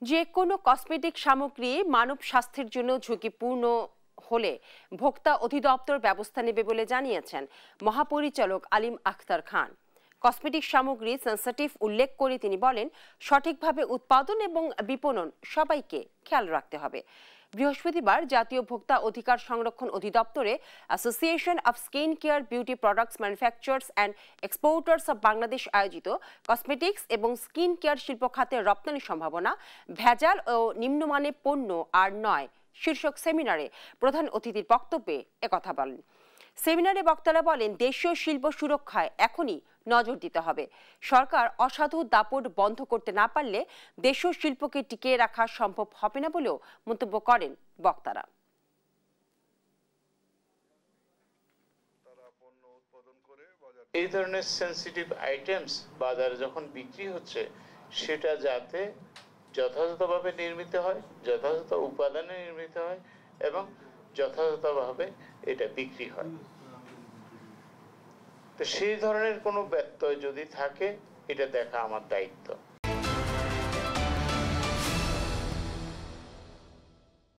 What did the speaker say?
যে কোনো কসমেটিক সামগ্রী মানব স্বাস্থ্যের জন্য ঝুঁকিপূর্ণ হলে ভোক্তা অধিদপ্তর ব্যবস্থা নেবে বলে জানিয়েছেন মহাপরিচালক আলিম আখতার খান। কসমেটিক সামগ্রী সেন্সিটিভ উল্লেখ করে তিনি বলেন, সঠিকভাবে উৎপাদন এবং বিপণন সবাইকে খেয়াল রাখতে হবে। বৃহস্পতিবার জাতীয় ভোক্তা অধিকার সংরক্ষণ অধিদপ্তরে association of skin care beauty products manufacturers and exporters of Bangladesh আয়োজিত কসমেটিক্স এবং স্কিন কেয়ার শিল্প খাতের রপ্তানি সম্ভাবনা, ভেজাল ও নিম্নমানের পণ্য আর নয় শীর্ষক সেমিনারে প্রধান অতিথির বক্তব্যে একথা বলেন। সেমিনারে বক্তারা বলেন, দেশীয় শিল্প সুরক্ষায় এখনই নজর দিতে হবে। সরকার অসাধু দাপট বন্ধ করতে না পারলে দেশীয় শিল্পকে টিকিয়ে রাখা সম্ভব হবে না বলেও মন্তব্য করেন বক্তারা। এই ধরনের সেন্সিটিভ আইটেমস বাজারে যখন বিক্রি হচ্ছে, সেটা যাতে যথাযথভাবে নির্মিত হয়, যথাযথ উপাদানে নির্মিত হয় এবং যথাযথভাবে এটা বিক্রি হয়। তো সেই ধরনের কোনো ব্যত্যয় যদি থাকে, এটা দেখা আমার দায়িত্ব।